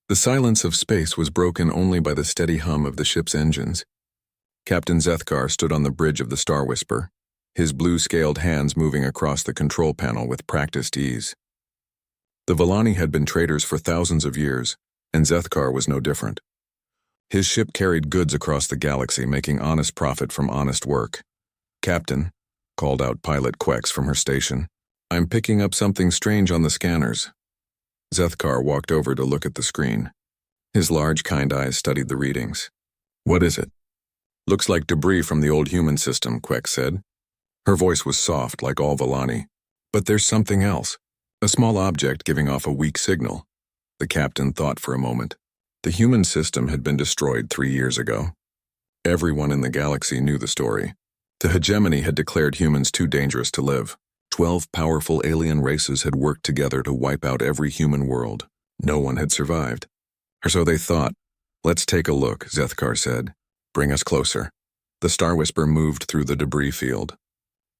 The silence of space was broken only by the steady hum of the ship's engines. Captain Zethkar stood on the bridge of the Star Whisper, his blue-scaled hands moving across the control panel with practiced ease. The Villani had been traders for thousands of years, and Zethkar was no different. His ship carried goods across the galaxy, making honest profit from honest work. "Captain," called out Pilot Quex from her station, "I'm picking up something strange on the scanners." Zethkar walked over to look at the screen. His large, kind eyes studied the readings. "What is it?" "Looks like debris from the old human system," Quex said. Her voice was soft, like all Villani. "But there's something else. A small object giving off a weak signal." The captain thought for a moment. The human system had been destroyed 3 years ago. Everyone in the galaxy knew the story. The hegemony had declared humans too dangerous to live. 12 powerful alien races had worked together to wipe out every human world. No one had survived. Or so they thought. "Let's take a look," Zethkar said. "Bring us closer." The Star Whisper moved through the debris field.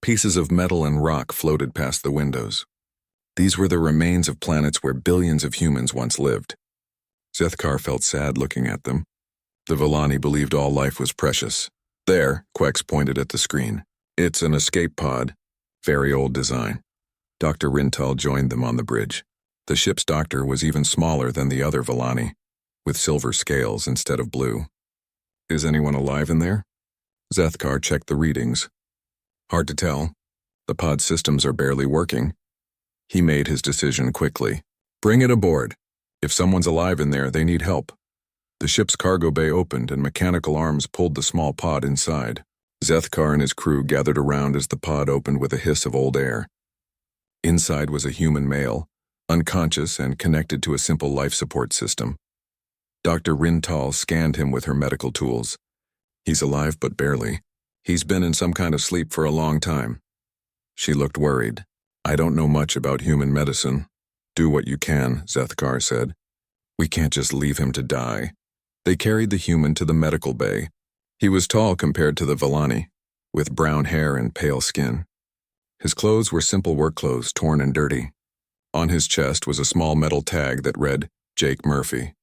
Pieces of metal and rock floated past the windows. These were the remains of planets where billions of humans once lived. Zethkar felt sad looking at them. The Villani believed all life was precious. "There," Quex pointed at the screen. "It's an escape pod. Very old design." Dr. Rintal joined them on the bridge. The ship's doctor was even smaller than the other Villani, with silver scales instead of blue. "Is anyone alive in there?" Zethkar checked the readings. "Hard to tell. The pod systems are barely working." He made his decision quickly. "Bring it aboard. If someone's alive in there, they need help." The ship's cargo bay opened and mechanical arms pulled the small pod inside. Zethkar and his crew gathered around as the pod opened with a hiss of old air. Inside was a human male, unconscious and connected to a simple life support system. Dr. Rintal scanned him with her medical tools. "He's alive, but barely. He's been in some kind of sleep for a long time." She looked worried. "I don't know much about human medicine." "Do what you can," Zethkar said. "We can't just leave him to die." They carried the human to the medical bay. He was tall compared to the Villani, with brown hair and pale skin. His clothes were simple work clothes, torn and dirty. On his chest was a small metal tag that read, "Jake Murphy."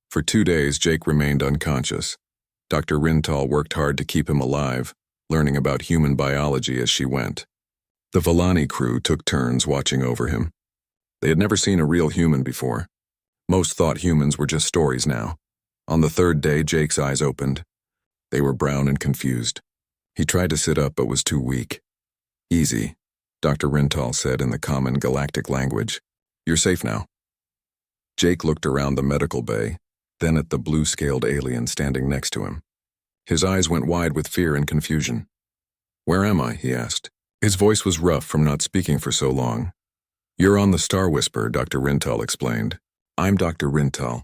For 2 days, Jake remained unconscious. Dr. Rintal worked hard to keep him alive, learning about human biology as she went. The Villani crew took turns watching over him. They had never seen a real human before. Most thought humans were just stories now. On the 3rd day, Jake's eyes opened. They were brown and confused. He tried to sit up but was too weak. "Easy," Dr. Rintal said in the common galactic language. "You're safe now." Jake looked around the medical bay, then at the blue-scaled alien standing next to him. His eyes went wide with fear and confusion. "Where am I?" he asked. His voice was rough from not speaking for so long. "You're on the Star Whisper," Dr. Rintal explained. "I'm Dr. Rintal.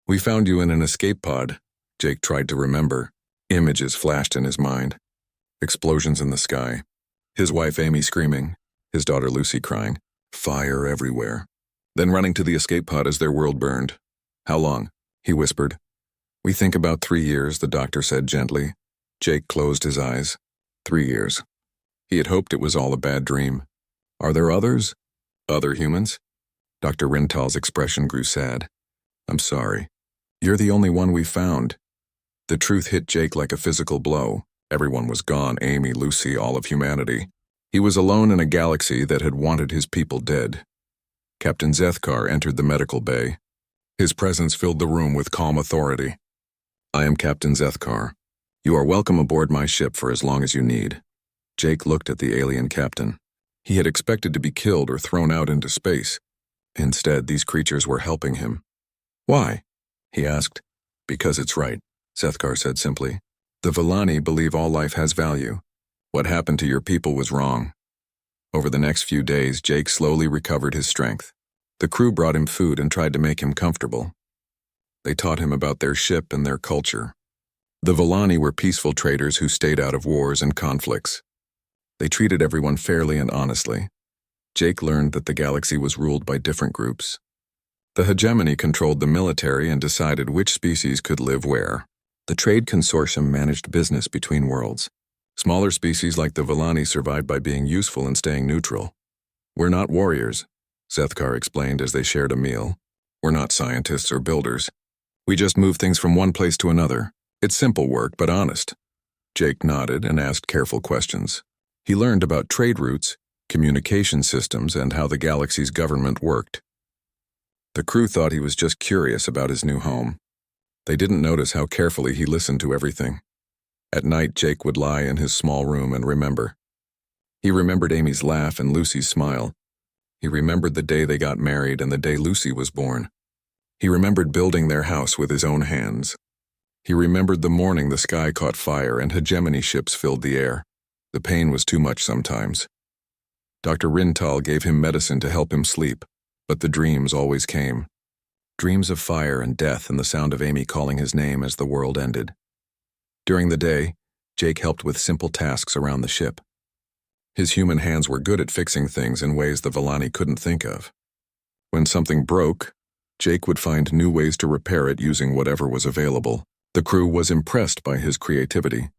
We found you in an escape pod." Jake tried to remember. Images flashed in his mind. Explosions in the sky. His wife Amy screaming. His daughter Lucy crying. Fire everywhere. Then running to the escape pod as their world burned. "How long?" he whispered. "We think about 3 years," the doctor said gently. Jake closed his eyes. 3 years. He had hoped it was all a bad dream. "Are there others?" "Other humans?" Dr. Rintal's expression grew sad. "I'm sorry. You're the only one we found." The truth hit Jake like a physical blow. Everyone was gone, Amy, Lucy, all of humanity. He was alone in a galaxy that had wanted his people dead. Captain Zethkar entered the medical bay. His presence filled the room with calm authority. "I am Captain Zethkar. You are welcome aboard my ship for as long as you need." Jake looked at the alien captain. He had expected to be killed or thrown out into space. Instead, these creatures were helping him. "Why?" he asked. "Because it's right," Zethkar said simply. "The Villani believe all life has value. What happened to your people was wrong." Over the next few days, Jake slowly recovered his strength. The crew brought him food and tried to make him comfortable. They taught him about their ship and their culture. The Villani were peaceful traders who stayed out of wars and conflicts. They treated everyone fairly and honestly. Jake learned that the galaxy was ruled by different groups. The hegemony controlled the military and decided which species could live where. The trade consortium managed business between worlds. Smaller species like the Villani survived by being useful and staying neutral. "We're not warriors," Zethkar explained as they shared a meal. We're not scientists or builders. We just move things from one place to another. It's simple work, but honest. Jake nodded and asked careful questions. He learned about trade routes, communication systems, and how the galaxy's government worked. The crew thought he was just curious about his new home. They didn't notice how carefully he listened to everything. At night, Jake would lie in his small room and remember. He remembered Amy's laugh and Lucy's smile. He remembered the day they got married and the day Lucy was born. He remembered building their house with his own hands. He remembered the morning the sky caught fire and hegemony ships filled the air. The pain was too much sometimes. Dr. Rintal gave him medicine to help him sleep, but the dreams always came. Dreams of fire and death and the sound of Amy calling his name as the world ended. During the day, Jake helped with simple tasks around the ship. His human hands were good at fixing things in ways the Villani couldn't think of. When something broke, Jake would find new ways to repair it using whatever was available. The crew was impressed by his creativity.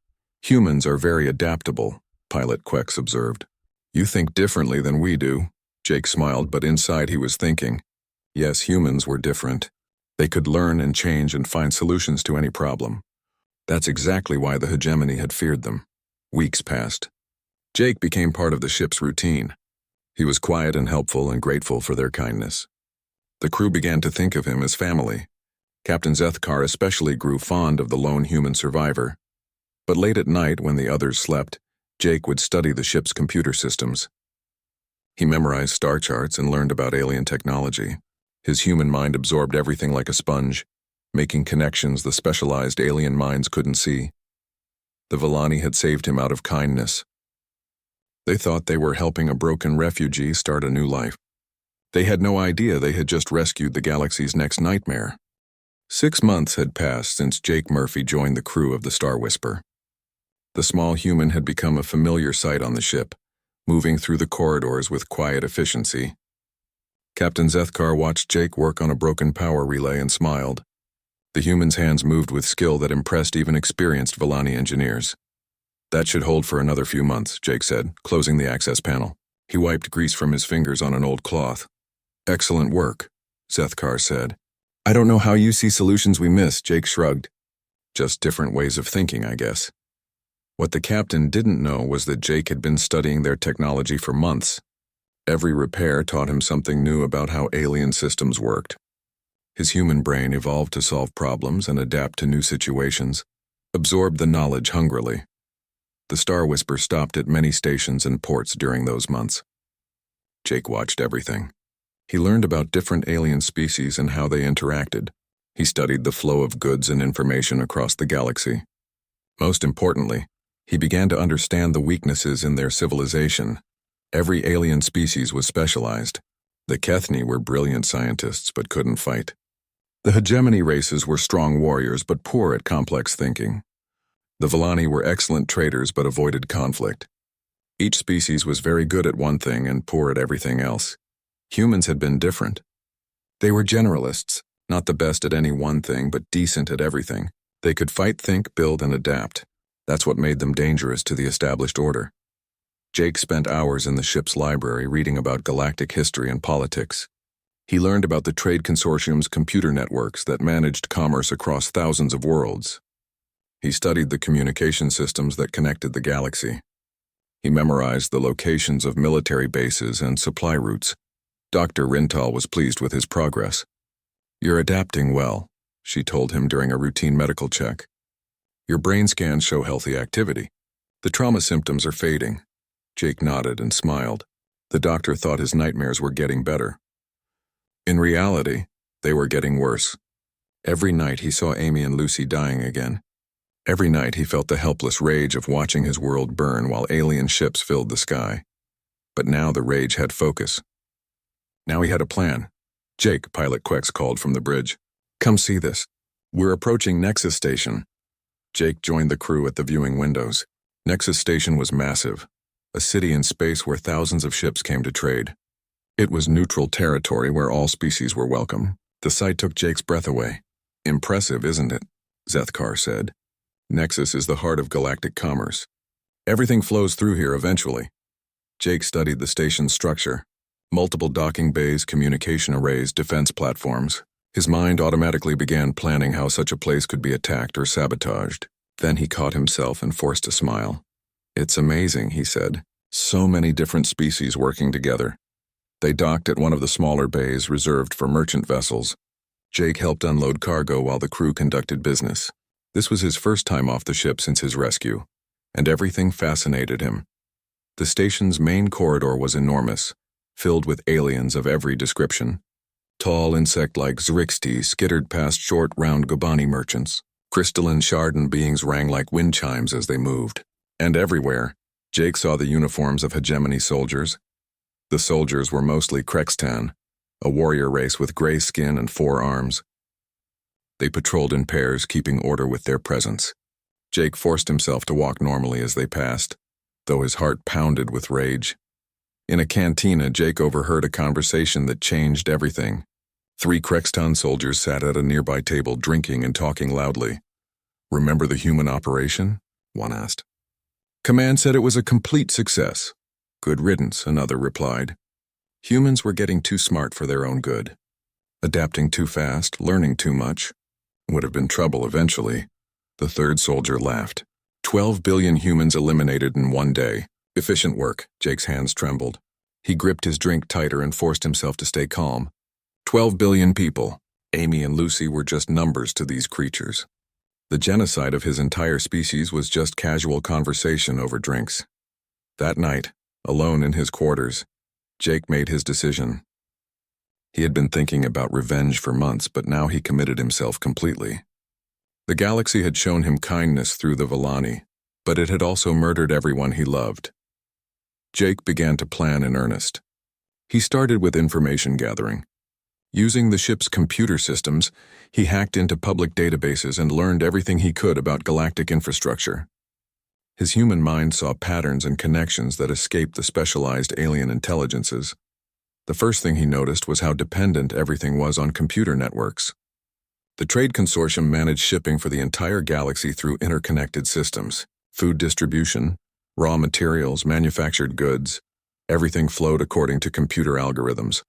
Humans are very adaptable, Pilot Quex observed. You think differently than we do. Jake smiled, but inside he was thinking, yes, humans were different. They could learn and change and find solutions to any problem. That's exactly why the hegemony had feared them. Weeks passed. Jake became part of the ship's routine. He was quiet and helpful and grateful for their kindness. The crew began to think of him as family. Captain Zethkar especially grew fond of the lone human survivor. But late at night, when the others slept, Jake would study the ship's computer systems. He memorized star charts and learned about alien technology. His human mind absorbed everything like a sponge, making connections the specialized alien minds couldn't see. The Villani had saved him out of kindness. They thought they were helping a broken refugee start a new life. They had no idea they had just rescued the galaxy's next nightmare. 6 months had passed since Jake Murphy joined the crew of the Star Whisper. The small human had become a familiar sight on the ship, moving through the corridors with quiet efficiency. Captain Zethkar watched Jake work on a broken power relay and smiled. The human's hands moved with skill that impressed even experienced Villani engineers. That should hold for another few months, Jake said, closing the access panel. He wiped grease from his fingers on an old cloth. Excellent work, Zethkar said. I don't know how you see solutions we miss, Jake shrugged. Just different ways of thinking, I guess. What the captain didn't know was that Jake had been studying their technology for months. Every repair taught him something new about how alien systems worked. His human brain evolved to solve problems and adapt to new situations, absorbed the knowledge hungrily. The Star Whisper stopped at many stations and ports during those months. Jake watched everything. He learned about different alien species and how they interacted. He studied the flow of goods and information across the galaxy. Most importantly, he began to understand the weaknesses in their civilization. Every alien species was specialized. The Kethni were brilliant scientists but couldn't fight. The hegemony races were strong warriors but poor at complex thinking. The Villani were excellent traders but avoided conflict. Each species was very good at one thing and poor at everything else. Humans had been different. They were generalists, not the best at any one thing but decent at everything. They could fight, think, build, and adapt. That's what made them dangerous to the established order. Jake spent hours in the ship's library reading about galactic history and politics. He learned about the Trade Consortium's computer networks that managed commerce across thousands of worlds. He studied the communication systems that connected the galaxy. He memorized the locations of military bases and supply routes. Dr. Rintal was pleased with his progress. You're adapting well, she told him during a routine medical check. Your brain scans show healthy activity. The trauma symptoms are fading. Jake nodded and smiled. The doctor thought his nightmares were getting better. In reality, they were getting worse. Every night he saw Amy and Lucy dying again. Every night he felt the helpless rage of watching his world burn while alien ships filled the sky. But now the rage had focus. Now he had a plan. Jake, Pilot Quex called from the bridge. Come see this. We're approaching Nexus Station. Jake joined the crew at the viewing windows. Nexus Station was massive, a city in space where thousands of ships came to trade. It was neutral territory where all species were welcome. The sight took Jake's breath away. Impressive, isn't it? Zethkar said. Nexus is the heart of galactic commerce. Everything flows through here eventually. Jake studied the station's structure. Multiple docking bays, communication arrays, defense platforms. His mind automatically began planning how such a place could be attacked or sabotaged. Then he caught himself and forced a smile. "It's amazing," he said. "So many different species working together." They docked at one of the smaller bays reserved for merchant vessels. Jake helped unload cargo while the crew conducted business. This was his first time off the ship since his rescue, and everything fascinated him. The station's main corridor was enormous, filled with aliens of every description. Tall insect-like Zrixti skittered past short, round Gobani merchants. Crystalline Chardon beings rang like wind chimes as they moved. And everywhere, Jake saw the uniforms of hegemony soldiers. The soldiers were mostly Krextan, a warrior race with gray skin and 4 arms. They patrolled in pairs, keeping order with their presence. Jake forced himself to walk normally as they passed, though his heart pounded with rage. In a cantina, Jake overheard a conversation that changed everything. 3 Krextan soldiers sat at a nearby table drinking and talking loudly. "Remember the human operation?" one asked. "Command said it was a complete success." "Good riddance," another replied. "Humans were getting too smart for their own good. Adapting too fast, learning too much. Would have been trouble eventually." The third soldier laughed. 12 billion humans eliminated in one day. Efficient work. Jake's hands trembled. He gripped his drink tighter and forced himself to stay calm. 12 billion people. Amy and Lucy were just numbers to these creatures. The genocide of his entire species was just casual conversation over drinks. That night, alone in his quarters, Jake made his decision. He had been thinking about revenge for months, but now he committed himself completely. The galaxy had shown him kindness through the Villani, but it had also murdered everyone he loved. Jake began to plan in earnest. He started with information gathering. Using the ship's computer systems, he hacked into public databases and learned everything he could about galactic infrastructure. His human mind saw patterns and connections that escaped the specialized alien intelligences. The first thing he noticed was how dependent everything was on computer networks. The Trade Consortium managed shipping for the entire galaxy through interconnected systems. Food distribution, raw materials, manufactured goods, everything flowed according to computer algorithms.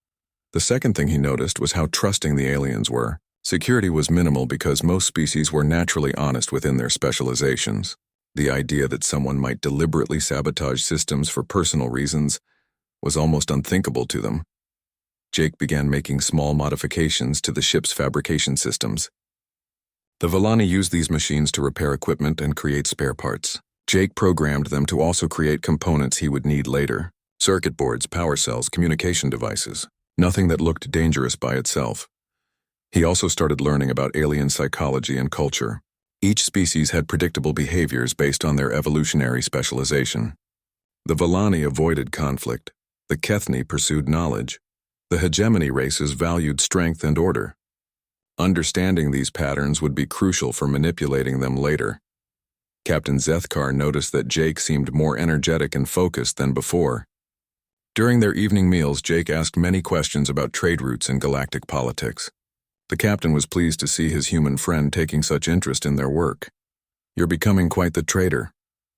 The second thing he noticed was how trusting the aliens were. Security was minimal because most species were naturally honest within their specializations. The idea that someone might deliberately sabotage systems for personal reasons was almost unthinkable to them. Jake began making small modifications to the ship's fabrication systems. The Villani used these machines to repair equipment and create spare parts. Jake programmed them to also create components he would need later. Circuit boards, power cells, communication devices. Nothing that looked dangerous by itself. He also started learning about alien psychology and culture. Each species had predictable behaviors based on their evolutionary specialization. The Villani avoided conflict. The Kethni pursued knowledge. The hegemony races valued strength and order. Understanding these patterns would be crucial for manipulating them later. Captain Zethkar noticed that Jake seemed more energetic and focused than before. During their evening meals, Jake asked many questions about trade routes and galactic politics. The captain was pleased to see his human friend taking such interest in their work. "You're becoming quite the trader,"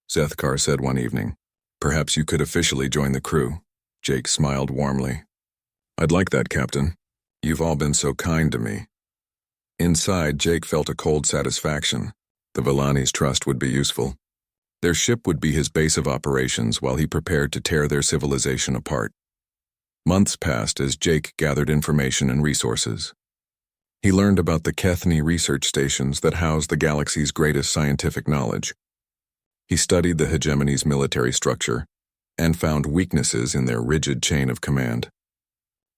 Zethkar said one evening. "Perhaps you could officially join the crew." Jake smiled warmly. "I'd like that, Captain. You've all been so kind to me." Inside, Jake felt a cold satisfaction. The Villani's trust would be useful. Their ship would be his base of operations while he prepared to tear their civilization apart. Months passed as Jake gathered information and resources. He learned about the Kethni research stations that housed the galaxy's greatest scientific knowledge. He studied the hegemony's military structure and found weaknesses in their rigid chain of command.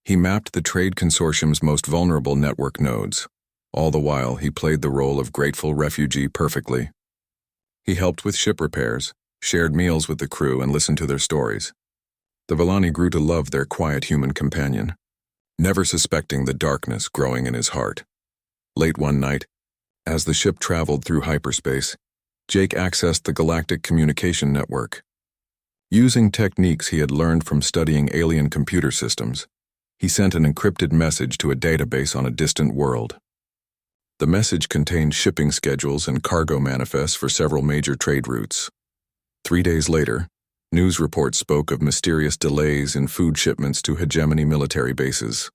He mapped the Trade Consortium's most vulnerable network nodes. All the while, he played the role of grateful refugee perfectly. He helped with ship repairs, shared meals with the crew, and listened to their stories. The Villani grew to love their quiet human companion, never suspecting the darkness growing in his heart. Late one night, as the ship traveled through hyperspace, Jake accessed the galactic communication network. Using techniques he had learned from studying alien computer systems, he sent an encrypted message to a database on a distant world. The message contained shipping schedules and cargo manifests for several major trade routes. 3 days later, news reports spoke of mysterious delays in food shipments to hegemony military bases.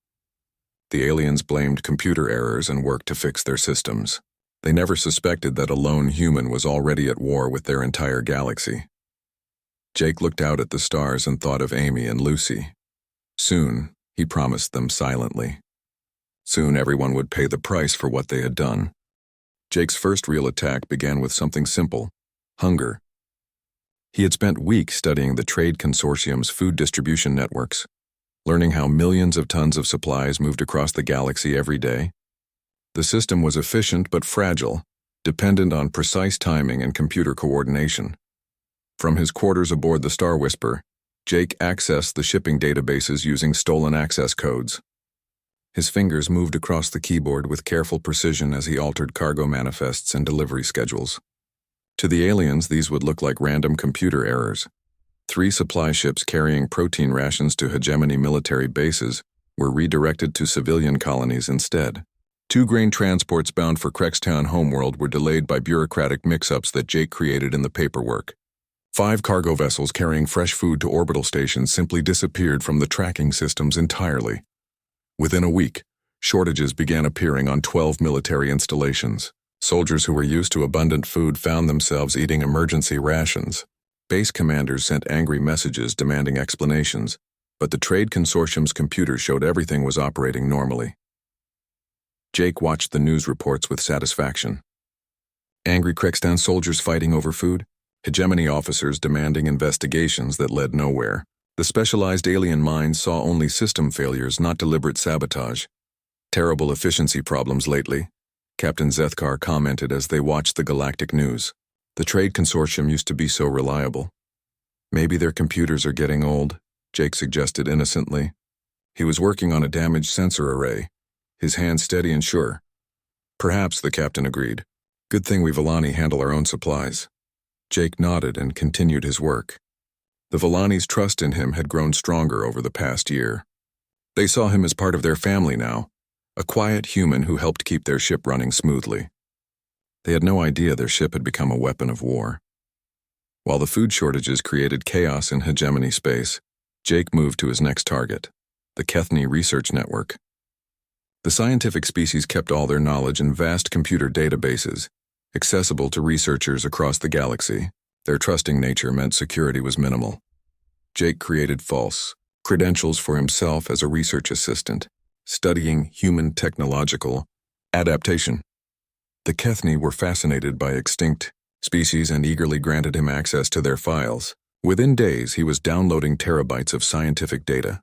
The aliens blamed computer errors and worked to fix their systems. They never suspected that a lone human was already at war with their entire galaxy. Jake looked out at the stars and thought of Amy and Lucy. Soon, he promised them silently. Soon everyone would pay the price for what they had done. Jake's first real attack began with something simple: hunger. He had spent weeks studying the Trade Consortium's food distribution networks, learning how millions of tons of supplies moved across the galaxy every day. The system was efficient but fragile, dependent on precise timing and computer coordination. From his quarters aboard the Star Whisper, Jake accessed the shipping databases using stolen access codes. His fingers moved across the keyboard with careful precision as he altered cargo manifests and delivery schedules. To the aliens, these would look like random computer errors. 3 supply ships carrying protein rations to hegemony military bases were redirected to civilian colonies instead. 2 grain transports bound for Crextown homeworld were delayed by bureaucratic mix-ups that Jake created in the paperwork. 5 cargo vessels carrying fresh food to orbital stations simply disappeared from the tracking systems entirely. Within a week, shortages began appearing on 12 military installations. Soldiers who were used to abundant food found themselves eating emergency rations. Base commanders sent angry messages demanding explanations, but the Trade Consortium's computer showed everything was operating normally. Jake watched the news reports with satisfaction. Angry Crextown soldiers fighting over food, hegemony officers demanding investigations that led nowhere. The specialized alien mind saw only system failures, not deliberate sabotage. Terrible efficiency problems lately, Captain Zethkar commented as they watched the galactic news. The Trade Consortium used to be so reliable. Maybe their computers are getting old, Jake suggested innocently. He was working on a damaged sensor array, his hand steady and sure. Perhaps, the captain agreed. Good thing we Villani handle our own supplies. Jake nodded and continued his work. The Villani's trust in him had grown stronger over the past year. They saw him as part of their family now, a quiet human who helped keep their ship running smoothly. They had no idea their ship had become a weapon of war. While the food shortages created chaos in hegemony space, Jake moved to his next target, the Kethny Research Network. The scientific species kept all their knowledge in vast computer databases, accessible to researchers across the galaxy. Their trusting nature meant security was minimal. Jake created false credentials for himself as a research assistant, studying human technological adaptation. The Kethny were fascinated by extinct species and eagerly granted him access to their files. Within days, he was downloading terabytes of scientific data,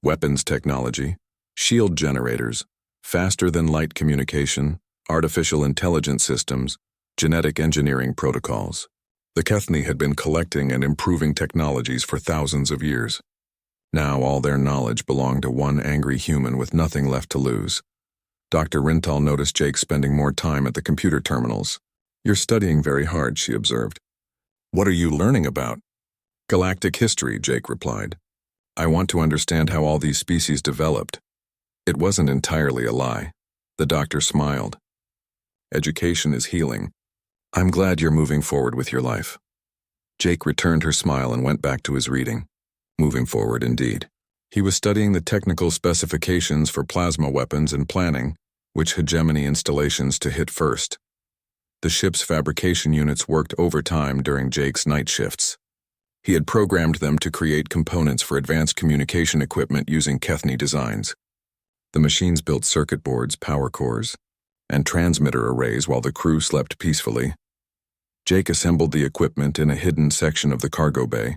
weapons technology, shield generators, faster-than-light communication, artificial intelligence systems, genetic engineering protocols. The Kethny had been collecting and improving technologies for thousands of years. Now all their knowledge belonged to one angry human with nothing left to lose. Dr. Rintal noticed Jake spending more time at the computer terminals. "You're studying very hard," she observed. "What are you learning about?" "Galactic history," Jake replied. "I want to understand how all these species developed." It wasn't entirely a lie. The doctor smiled. "Education is healing. I'm glad you're moving forward with your life." Jake returned her smile and went back to his reading. Moving forward indeed. He was studying the technical specifications for plasma weapons and planning which hegemony installations to hit first. The ship's fabrication units worked overtime during Jake's night shifts. He had programmed them to create components for advanced communication equipment using Kethny designs. The machines built circuit boards, power cores, and transmitter arrays while the crew slept peacefully. Jake assembled the equipment in a hidden section of the cargo bay,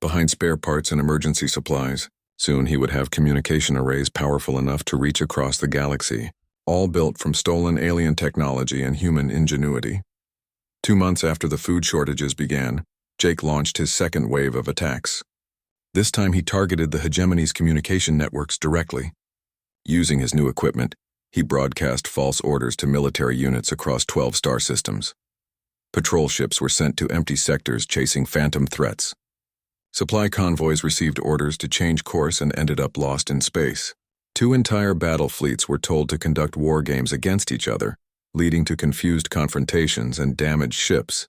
behind spare parts and emergency supplies. Soon he would have communication arrays powerful enough to reach across the galaxy, all built from stolen alien technology and human ingenuity. 2 months after the food shortages began, Jake launched his second wave of attacks. This time he targeted the hegemony's communication networks directly. Using his new equipment, he broadcast false orders to military units across 12 star systems. Patrol ships were sent to empty sectors chasing phantom threats. Supply convoys received orders to change course and ended up lost in space. 2 entire battle fleets were told to conduct war games against each other, leading to confused confrontations and damaged ships.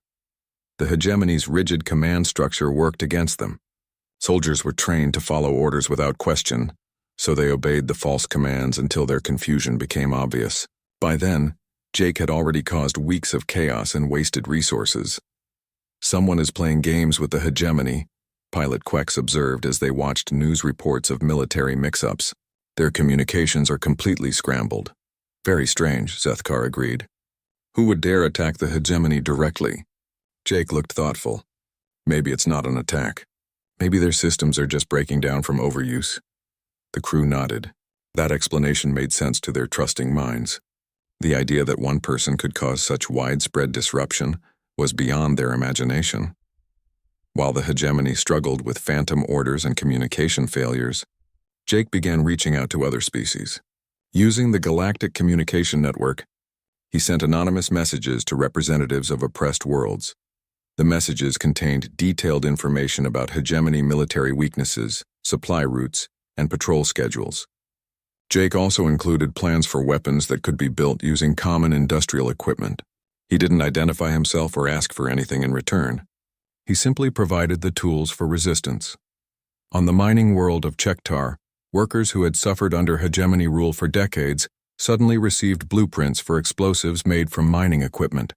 The hegemony's rigid command structure worked against them. Soldiers were trained to follow orders without question, so they obeyed the false commands until their confusion became obvious. By then, Jake had already caused weeks of chaos and wasted resources. "Someone is playing games with the hegemony," Pilot Quex observed as they watched news reports of military mix-ups. "Their communications are completely scrambled." "Very strange," Zethkar agreed. "Who would dare attack the hegemony directly?" Jake looked thoughtful. "Maybe it's not an attack. Maybe their systems are just breaking down from overuse." The crew nodded. That explanation made sense to their trusting minds. The idea that one person could cause such widespread disruption was beyond their imagination. While the hegemony struggled with phantom orders and communication failures, Jake began reaching out to other species. Using the Galactic Communication Network, he sent anonymous messages to representatives of oppressed worlds. The messages contained detailed information about hegemony military weaknesses, supply routes, and patrol schedules. Jake also included plans for weapons that could be built using common industrial equipment. He didn't identify himself or ask for anything in return. He simply provided the tools for resistance. On the mining world of Chektar, workers who had suffered under hegemony rule for decades suddenly received blueprints for explosives made from mining equipment.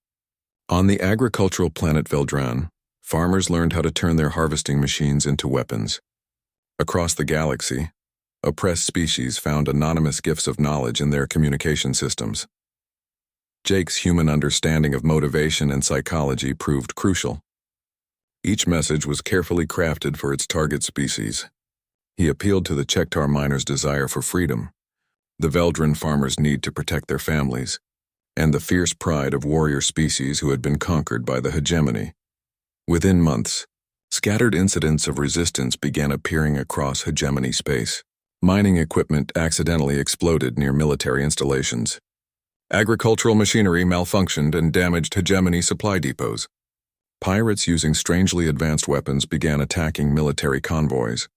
On the agricultural planet Veldran, farmers learned how to turn their harvesting machines into weapons. Across the galaxy, oppressed species found anonymous gifts of knowledge in their communication systems. Jake's human understanding of motivation and psychology proved crucial. Each message was carefully crafted for its target species. He appealed to the Chektar miners' desire for freedom, the Veldran farmers' need to protect their families, and the fierce pride of warrior species who had been conquered by the hegemony. Within months, scattered incidents of resistance began appearing across hegemony space. Mining equipment accidentally exploded near military installations. Agricultural machinery malfunctioned and damaged hegemony supply depots. Pirates using strangely advanced weapons began attacking military convoys.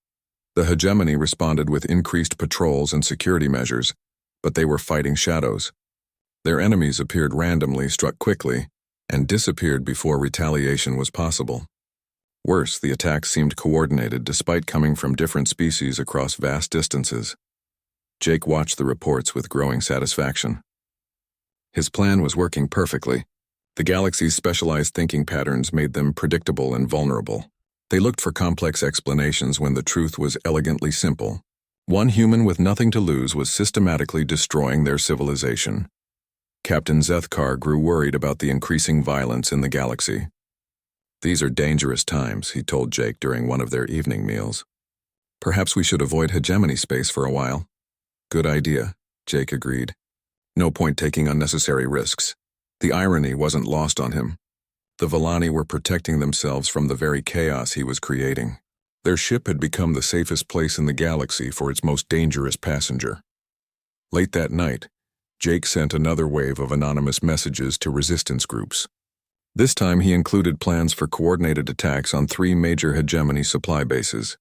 The hegemony responded with increased patrols and security measures, but they were fighting shadows. Their enemies appeared randomly, struck quickly, and disappeared before retaliation was possible. Worse, the attacks seemed coordinated despite coming from different species across vast distances. Jake watched the reports with growing satisfaction. His plan was working perfectly. The galaxy's specialized thinking patterns made them predictable and vulnerable. They looked for complex explanations when the truth was elegantly simple. One human with nothing to lose was systematically destroying their civilization. Captain Zethkar grew worried about the increasing violence in the galaxy. "These are dangerous times," he told Jake during one of their evening meals. "Perhaps we should avoid hegemony space for a while." "Good idea," Jake agreed. No point taking unnecessary risks. The irony wasn't lost on him. The Vellani were protecting themselves from the very chaos he was creating. Their ship had become the safest place in the galaxy for its most dangerous passenger. Late that night, Jake sent another wave of anonymous messages to resistance groups. This time he included plans for coordinated attacks on 3 major hegemony supply bases.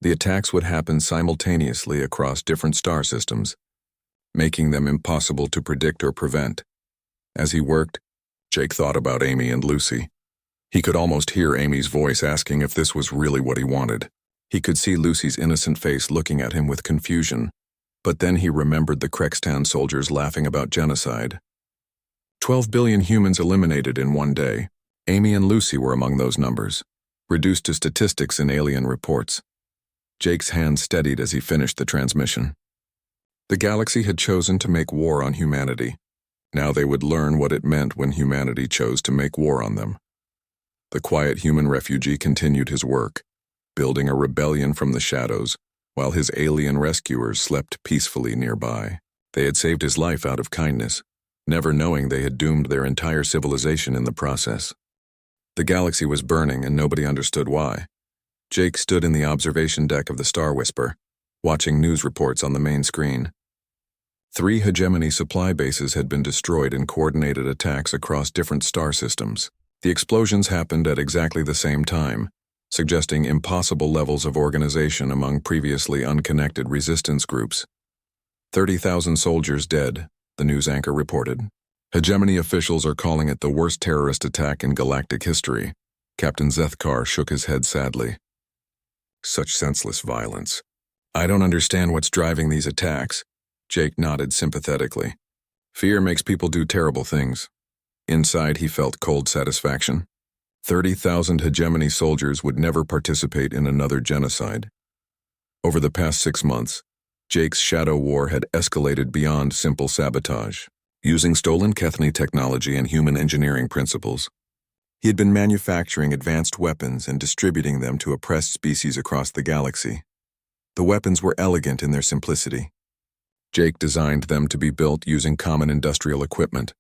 The attacks would happen simultaneously across different star systems, making them impossible to predict or prevent. As he worked, Jake thought about Amy and Lucy. He could almost hear Amy's voice asking if this was really what he wanted. He could see Lucy's innocent face looking at him with confusion, but then he remembered the Krextan soldiers laughing about genocide. 12 billion humans eliminated in one day. Amy and Lucy were among those numbers, reduced to statistics in alien reports. Jake's hand steadied as he finished the transmission. The galaxy had chosen to make war on humanity. Now they would learn what it meant when humanity chose to make war on them. The quiet human refugee continued his work, building a rebellion from the shadows, while his alien rescuers slept peacefully nearby. They had saved his life out of kindness, never knowing they had doomed their entire civilization in the process. The galaxy was burning and nobody understood why. Jake stood in the observation deck of the Star Whisper, watching news reports on the main screen. 3 hegemony supply bases had been destroyed in coordinated attacks across different star systems. The explosions happened at exactly the same time, suggesting impossible levels of organization among previously unconnected resistance groups. 30,000 soldiers dead, the news anchor reported. Hegemony officials are calling it the worst terrorist attack in galactic history. Captain Zethkar shook his head sadly. Such senseless violence. I don't understand what's driving these attacks. Jake nodded sympathetically. Fear makes people do terrible things. Inside, he felt cold satisfaction. 30,000 hegemony soldiers would never participate in another genocide. Over the past 6 months, Jake's shadow war had escalated beyond simple sabotage. Using stolen Kethny technology and human engineering principles, he had been manufacturing advanced weapons and distributing them to oppressed species across the galaxy. The weapons were elegant in their simplicity. Jake designed them to be built using common industrial equipment,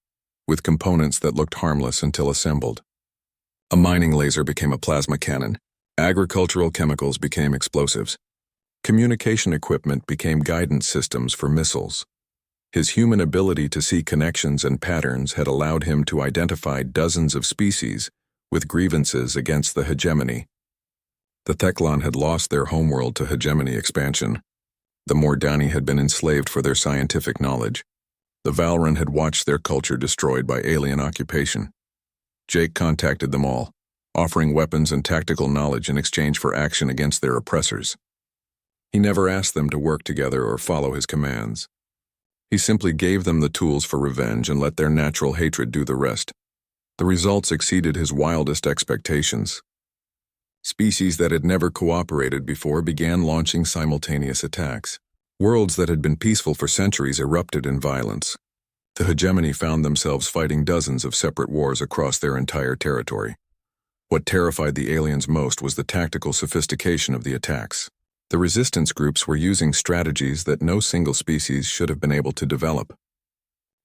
with components that looked harmless until assembled. A mining laser became a plasma cannon. Agricultural chemicals became explosives. Communication equipment became guidance systems for missiles. His human ability to see connections and patterns had allowed him to identify dozens of species with grievances against the hegemony. The Theclon had lost their homeworld to hegemony expansion. The Mordani had been enslaved for their scientific knowledge. The Valran had watched their culture destroyed by alien occupation. Jake contacted them all, offering weapons and tactical knowledge in exchange for action against their oppressors. He never asked them to work together or follow his commands. He simply gave them the tools for revenge and let their natural hatred do the rest. The results exceeded his wildest expectations. Species that had never cooperated before began launching simultaneous attacks. Worlds that had been peaceful for centuries erupted in violence. The hegemony found themselves fighting dozens of separate wars across their entire territory. What terrified the aliens most was the tactical sophistication of the attacks. The resistance groups were using strategies that no single species should have been able to develop.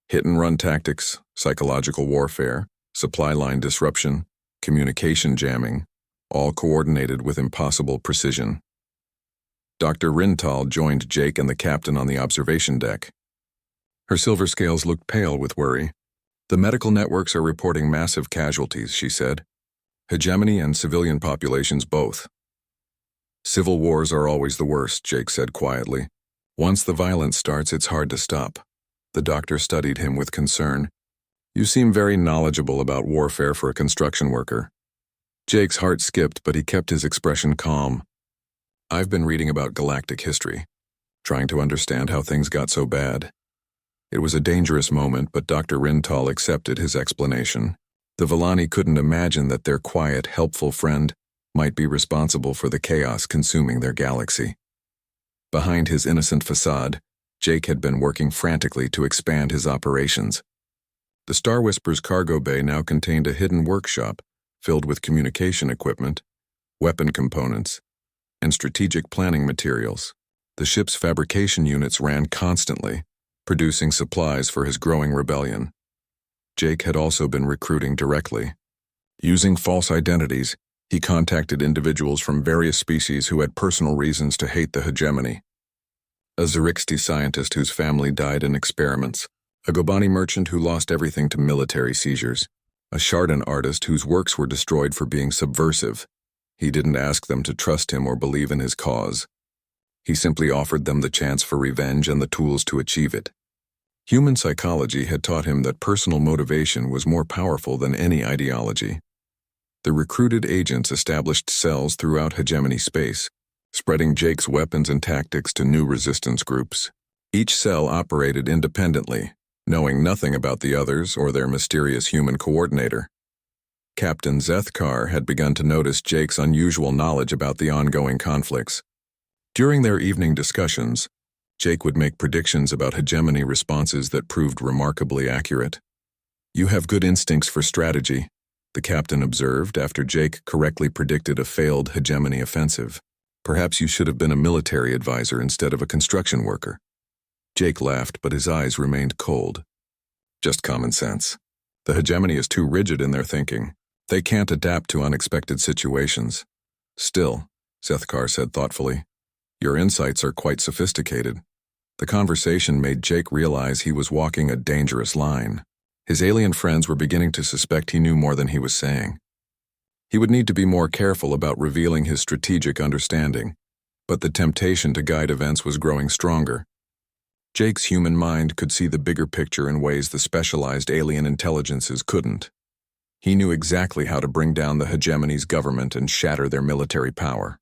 Hit-and-run tactics, psychological warfare, supply line disruption, communication jamming, all coordinated with impossible precision. Dr. Rintal joined Jake and the captain on the observation deck. Her silver scales looked pale with worry. The medical networks are reporting massive casualties, she said. Hegemony and civilian populations both. Civil wars are always the worst, Jake said quietly. Once the violence starts, it's hard to stop. The doctor studied him with concern. You seem very knowledgeable about warfare for a construction worker. Jake's heart skipped, but he kept his expression calm. I've been reading about galactic history, trying to understand how things got so bad. It was a dangerous moment, but Dr. Rintal accepted his explanation. The Villani couldn't imagine that their quiet, helpful friend might be responsible for the chaos consuming their galaxy. Behind his innocent facade, Jake had been working frantically to expand his operations. The Star Whisper's cargo bay now contained a hidden workshop filled with communication equipment, weapon components, and strategic planning materials. The ship's fabrication units ran constantly, producing supplies for his growing rebellion. Jake had also been recruiting directly. Using false identities, he contacted individuals from various species who had personal reasons to hate the hegemony. A Zerixti scientist whose family died in experiments, a Gobani merchant who lost everything to military seizures, a Chardon artist whose works were destroyed for being subversive. He didn't ask them to trust him or believe in his cause. He simply offered them the chance for revenge and the tools to achieve it. Human psychology had taught him that personal motivation was more powerful than any ideology. The recruited agents established cells throughout hegemony space, spreading Jake's weapons and tactics to new resistance groups. Each cell operated independently, knowing nothing about the others or their mysterious human coordinator. Captain Zethkar had begun to notice Jake's unusual knowledge about the ongoing conflicts. During their evening discussions, Jake would make predictions about hegemony responses that proved remarkably accurate. You have good instincts for strategy, the captain observed after Jake correctly predicted a failed hegemony offensive. Perhaps you should have been a military advisor instead of a construction worker. Jake laughed, but his eyes remained cold. Just common sense. The hegemony is too rigid in their thinking. They can't adapt to unexpected situations. Still, Zethkar said thoughtfully, your insights are quite sophisticated. The conversation made Jake realize he was walking a dangerous line. His alien friends were beginning to suspect he knew more than he was saying. He would need to be more careful about revealing his strategic understanding, but the temptation to guide events was growing stronger. Jake's human mind could see the bigger picture in ways the specialized alien intelligences couldn't. He knew exactly how to bring down the hegemony's government and shatter their military power.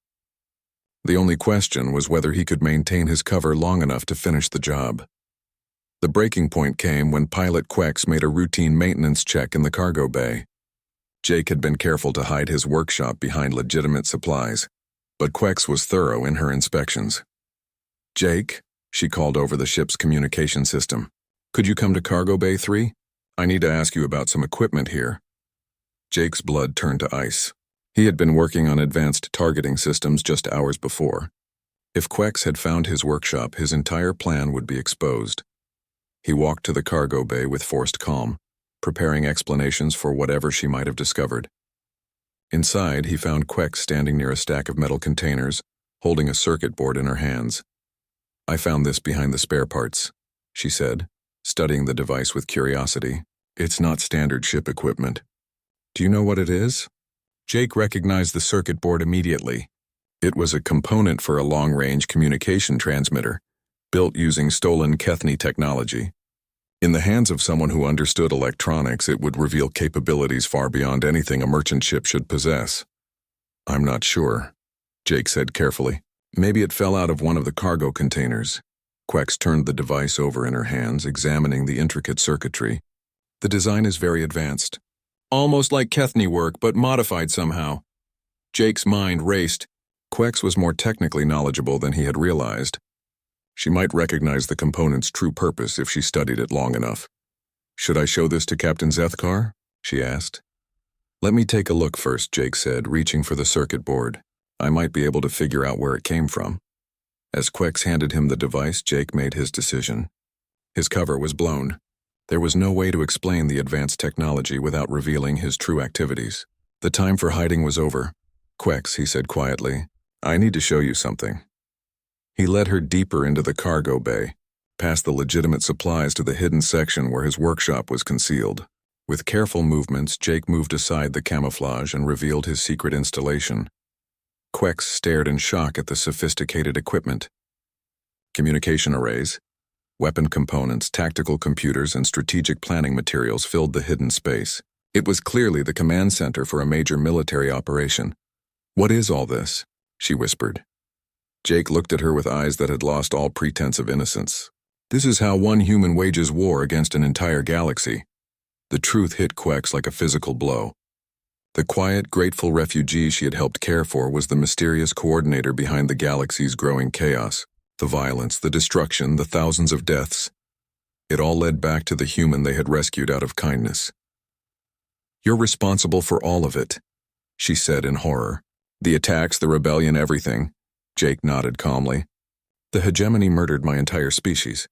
The only question was whether he could maintain his cover long enough to finish the job. The breaking point came when pilot Quex made a routine maintenance check in the cargo bay. Jake had been careful to hide his workshop behind legitimate supplies, but Quex was thorough in her inspections. "Jake," she called over the ship's communication system, "could you come to Cargo Bay 3? I need to ask you about some equipment here." Jake's blood turned to ice. He had been working on advanced targeting systems just hours before. If Quex had found his workshop, his entire plan would be exposed. He walked to the cargo bay with forced calm, preparing explanations for whatever she might have discovered. Inside, he found Quex standing near a stack of metal containers, holding a circuit board in her hands. "I found this behind the spare parts," she said, studying the device with curiosity. "It's not standard ship equipment." "Do you know what it is?" Jake recognized the circuit board immediately. It was a component for a long-range communication transmitter, built using stolen Kethny technology. In the hands of someone who understood electronics, it would reveal capabilities far beyond anything a merchant ship should possess. "I'm not sure," Jake said carefully. "Maybe it fell out of one of the cargo containers." Quex turned the device over in her hands, examining the intricate circuitry. "The design is very advanced. Almost like Kethny work, but modified somehow." Jake's mind raced. Quex was more technically knowledgeable than he had realized. She might recognize the component's true purpose if she studied it long enough. "Should I show this to Captain Zethkar?" she asked. "Let me take a look first," Jake said, reaching for the circuit board. "I might be able to figure out where it came from." As Quex handed him the device, Jake made his decision. His cover was blown. There was no way to explain the advanced technology without revealing his true activities. The time for hiding was over. "Quex," he said quietly, "I need to show you something." He led her deeper into the cargo bay, past the legitimate supplies to the hidden section where his workshop was concealed. With careful movements, Jake moved aside the camouflage and revealed his secret installation. Quex stared in shock at the sophisticated equipment. Communication arrays, weapon components, tactical computers, and strategic planning materials filled the hidden space. It was clearly the command center for a major military operation. "What is all this?" she whispered. Jake looked at her with eyes that had lost all pretense of innocence. "This is how one human wages war against an entire galaxy." The truth hit Quex like a physical blow. The quiet, grateful refugee she had helped care for was the mysterious coordinator behind the galaxy's growing chaos. The violence, the destruction, the thousands of deaths. It all led back to the human they had rescued out of kindness. "You're responsible for all of it," she said in horror. "The attacks, the rebellion, everything." Jake nodded calmly. "The hegemony murdered my entire species.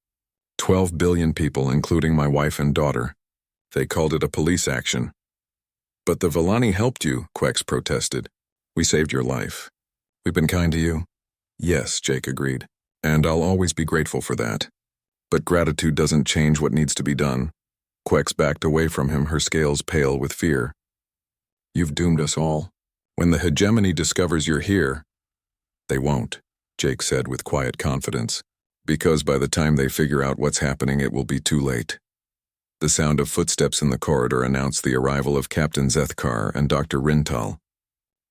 12 billion people, including my wife and daughter. They called it a police action." "But the Villani helped you," Quex protested. "We saved your life. We've been kind to you." "Yes," Jake agreed. "And I'll always be grateful for that. But gratitude doesn't change what needs to be done." Quex backed away from him, her scales pale with fear. "You've doomed us all. When the hegemony discovers you're here—" "They won't," Jake said with quiet confidence, "because by the time they figure out what's happening, it will be too late." The sound of footsteps in the corridor announced the arrival of Captain Zethkar and Dr. Rintal.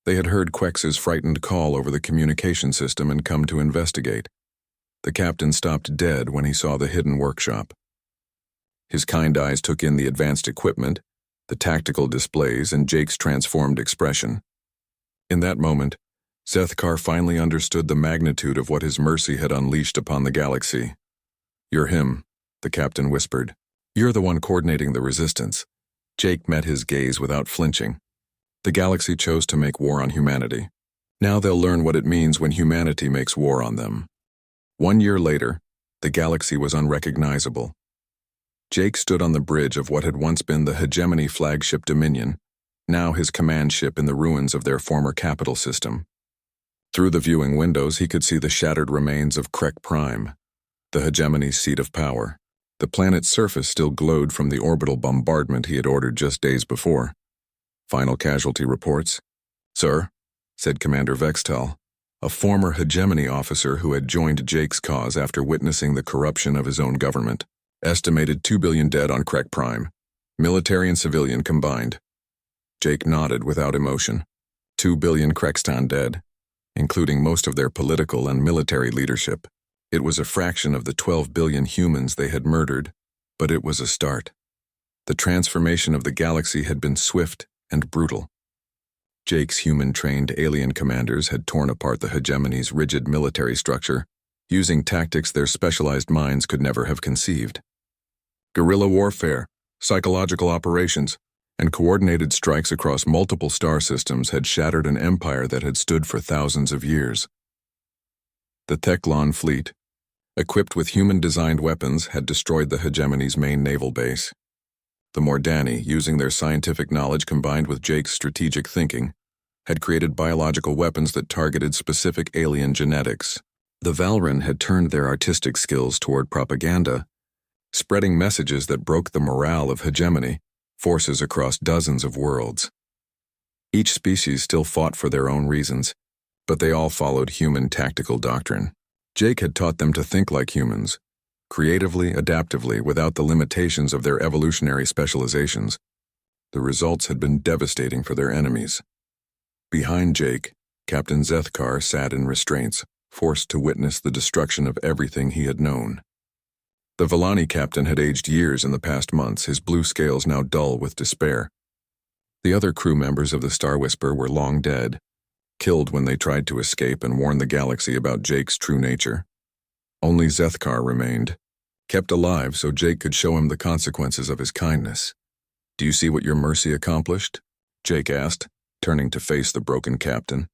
They had heard Quex's frightened call over the communication system and come to investigate. The captain stopped dead when he saw the hidden workshop. His kind eyes took in the advanced equipment, the tactical displays, and Jake's transformed expression. In that moment, Zethkar finally understood the magnitude of what his mercy had unleashed upon the galaxy. "You're him," the captain whispered. "You're the one coordinating the resistance." Jake met his gaze without flinching. "The galaxy chose to make war on humanity. Now they'll learn what it means when humanity makes war on them." 1 year later, the galaxy was unrecognizable. Jake stood on the bridge of what had once been the hegemony flagship Dominion, now his command ship in the ruins of their former capital system. Through the viewing windows, he could see the shattered remains of Krek Prime, the hegemony's seat of power. The planet's surface still glowed from the orbital bombardment he had ordered just days before. "Final casualty reports." "Sir," said Commander Vextal, a former hegemony officer who had joined Jake's cause after witnessing the corruption of his own government. "Estimated 2 billion dead on Krek Prime, military and civilian combined." Jake nodded without emotion. 2 billion Krekstan dead. including most of their political and military leadership. It was a fraction of the 12 billion humans they had murdered, but it was a start. The transformation of the galaxy had been swift and brutal. Jake's human-trained alien commanders had torn apart the hegemony's rigid military structure, using tactics their specialized minds could never have conceived. Guerrilla warfare, psychological operations, and coordinated strikes across multiple star systems had shattered an empire that had stood for thousands of years. The Teclon fleet, equipped with human-designed weapons, had destroyed the hegemony's main naval base. The Mordani, using their scientific knowledge combined with Jake's strategic thinking, had created biological weapons that targeted specific alien genetics. The Valran had turned their artistic skills toward propaganda, spreading messages that broke the morale of hegemony, forces across dozens of worlds. Each species still fought for their own reasons, but they all followed human tactical doctrine. Jake had taught them to think like humans, creatively, adaptively, without the limitations of their evolutionary specializations. The results had been devastating for their enemies. Behind Jake, Captain Zethkar sat in restraints, forced to witness the destruction of everything he had known. The Vellani captain had aged years in the past months, his blue scales now dull with despair. The other crew members of the Star Whisper were long dead, killed when they tried to escape and warn the galaxy about Jake's true nature. Only Zethkar remained, kept alive so Jake could show him the consequences of his kindness. "Do you see what your mercy accomplished?" Jake asked, turning to face the broken captain.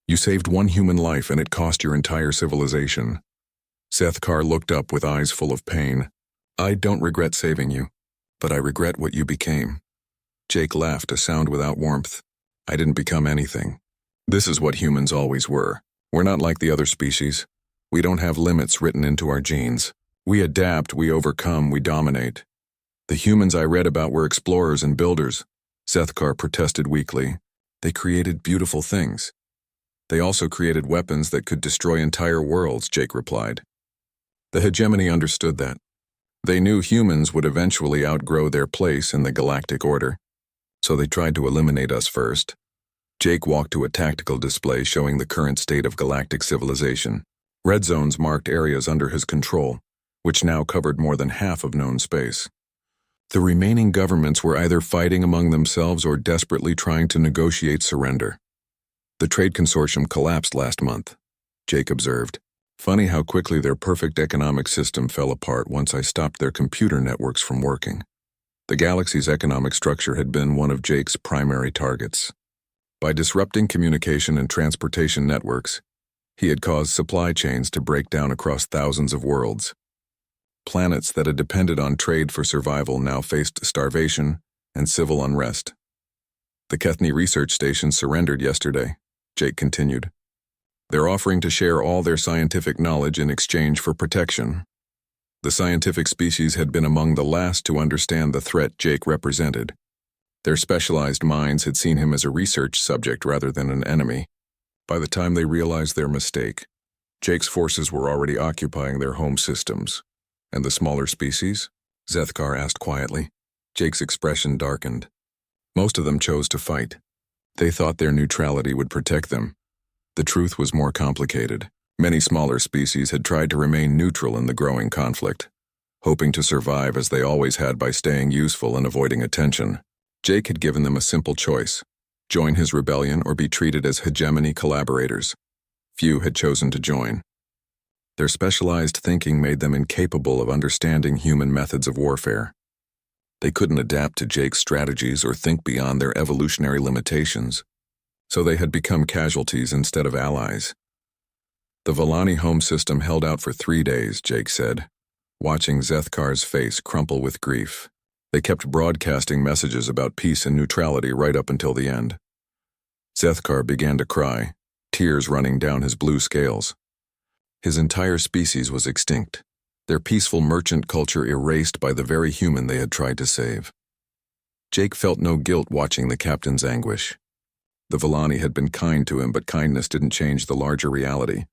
"You saved one human life and it cost your entire civilization." Zethkar looked up with eyes full of pain. "I don't regret saving you, but I regret what you became." Jake laughed, a sound without warmth. "I didn't become anything. This is what humans always were. We're not like the other species. We don't have limits written into our genes. We adapt, we overcome, we dominate. The humans I read about were explorers and builders," Zethkar protested weakly. "They created beautiful things. They also created weapons that could destroy entire worlds," Jake replied. The hegemony understood that. They knew humans would eventually outgrow their place in the galactic order, so they tried to eliminate us first. Jake walked to a tactical display showing the current state of galactic civilization. Red zones marked areas under his control, which now covered more than half of known space. The remaining governments were either fighting among themselves or desperately trying to negotiate surrender. "The trade consortium collapsed last month," Jake observed. "Funny how quickly their perfect economic system fell apart once I stopped their computer networks from working." The galaxy's economic structure had been one of Jake's primary targets. By disrupting communication and transportation networks, he had caused supply chains to break down across thousands of worlds. Planets that had depended on trade for survival now faced starvation and civil unrest. "The Kethni research station surrendered yesterday," Jake continued. "They're offering to share all their scientific knowledge in exchange for protection." The scientific species had been among the last to understand the threat Jake represented. Their specialized minds had seen him as a research subject rather than an enemy. By the time they realized their mistake, Jake's forces were already occupying their home systems. "And the smaller species?" Zethkar asked quietly. Jake's expression darkened. "Most of them chose to fight. They thought their neutrality would protect them. The truth was more complicated. Many smaller species had tried to remain neutral in the growing conflict, hoping to survive as they always had by staying useful and avoiding attention. Jake had given them a simple choice: join his rebellion or be treated as hegemony collaborators. Few had chosen to join. Their specialized thinking made them incapable of understanding human methods of warfare. They couldn't adapt to Jake's strategies or think beyond their evolutionary limitations, so they had become casualties instead of allies. "The Vellani home system held out for 3 days," Jake said, watching Zethkar's face crumple with grief. "They kept broadcasting messages about peace and neutrality right up until the end." Zethkar began to cry, tears running down his blue scales. His entire species was extinct, their peaceful merchant culture erased by the very human they had tried to save. Jake felt no guilt watching the captain's anguish. The Vellani had been kind to him, but kindness didn't change the larger reality.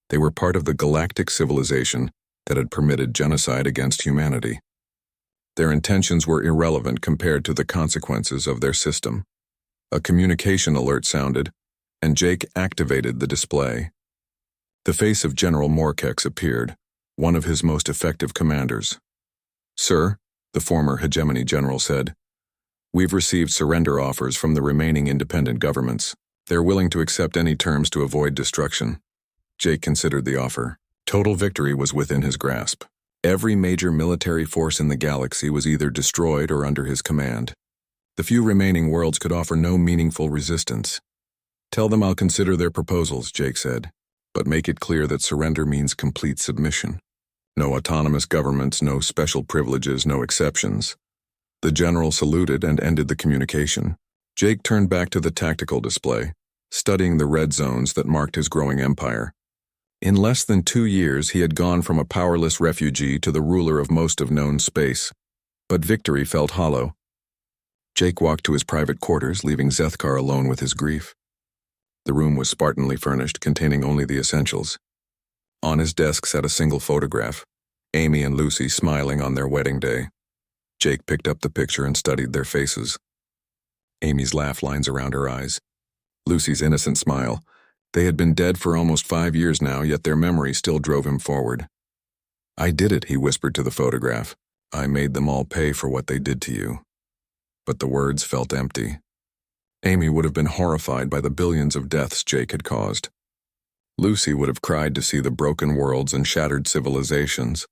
They were part of the galactic civilization that had permitted genocide against humanity. Their intentions were irrelevant compared to the consequences of their system. A communication alert sounded, and Jake activated the display. The face of General Morkex appeared, one of his most effective commanders. "Sir," the former hegemony general said, "we've received surrender offers from the remaining independent governments. They're willing to accept any terms to avoid destruction." Jake considered the offer. Total victory was within his grasp. Every major military force in the galaxy was either destroyed or under his command. The few remaining worlds could offer no meaningful resistance. "Tell them I'll consider their proposals," Jake said, "but make it clear that surrender means complete submission. No autonomous governments, no special privileges, no exceptions." The general saluted and ended the communication. Jake turned back to the tactical display, studying the red zones that marked his growing empire. In less than 2 years, he had gone from a powerless refugee to the ruler of most of known space. But victory felt hollow. Jake walked to his private quarters, leaving Zethkar alone with his grief. The room was spartanly furnished, containing only the essentials. On his desk sat a single photograph, Amy and Lucy smiling on their wedding day. Jake picked up the picture and studied their faces. Amy's laugh lines around her eyes. Lucy's innocent smile. They had been dead for almost 5 years now, yet their memory still drove him forward. "I did it," he whispered to the photograph. "I made them all pay for what they did to you." But the words felt empty. Amy would have been horrified by the billions of deaths Jake had caused. Lucy would have cried to see the broken worlds and shattered civilizations.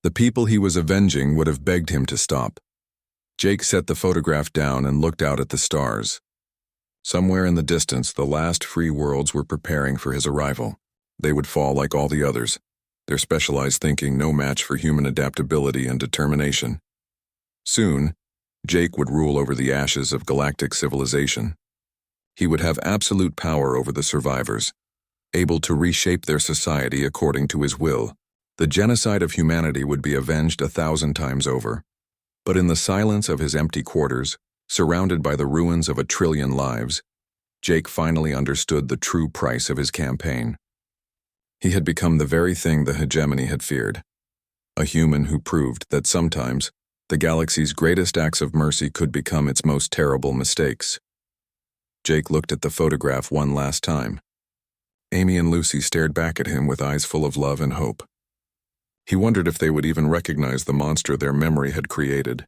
The people he was avenging would have begged him to stop. Jake set the photograph down and looked out at the stars. Somewhere in the distance, the last free worlds were preparing for his arrival. They would fall like all the others, their specialized thinking no match for human adaptability and determination. Soon, Jake would rule over the ashes of galactic civilization. He would have absolute power over the survivors, able to reshape their society according to his will. The genocide of humanity would be avenged 1,000 times over. But in the silence of his empty quarters, surrounded by the ruins of 1 trillion lives, Jake finally understood the true price of his campaign. He had become the very thing the hegemony had feared, a human who proved that sometimes the galaxy's greatest acts of mercy could become its most terrible mistakes. Jake looked at the photograph one last time. Amy and Lucy stared back at him with eyes full of love and hope. He wondered if they would even recognize the monster their memory had created.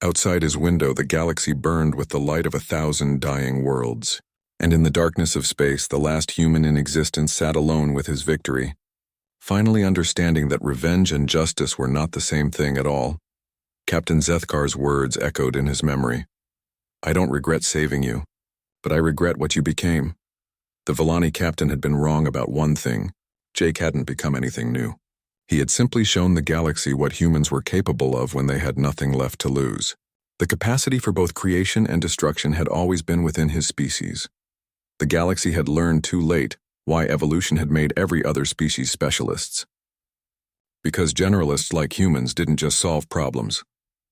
Outside his window, the galaxy burned with the light of 1,000 dying worlds. And in the darkness of space, the last human in existence sat alone with his victory, finally understanding that revenge and justice were not the same thing at all. Captain Zethkar's words echoed in his memory. "I don't regret saving you, but I regret what you became." The Villani captain had been wrong about one thing. Jake hadn't become anything new. He had simply shown the galaxy what humans were capable of when they had nothing left to lose. The capacity for both creation and destruction had always been within his species. The galaxy had learned too late why evolution had made every other species specialists. Because generalists like humans didn't just solve problems.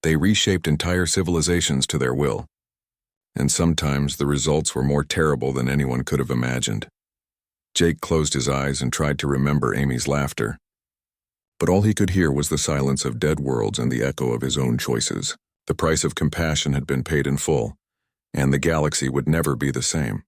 They reshaped entire civilizations to their will. And sometimes the results were more terrible than anyone could have imagined. Jake closed his eyes and tried to remember Amy's laughter. But all he could hear was the silence of dead worlds and the echo of his own choices. The price of compassion had been paid in full, and the galaxy would never be the same.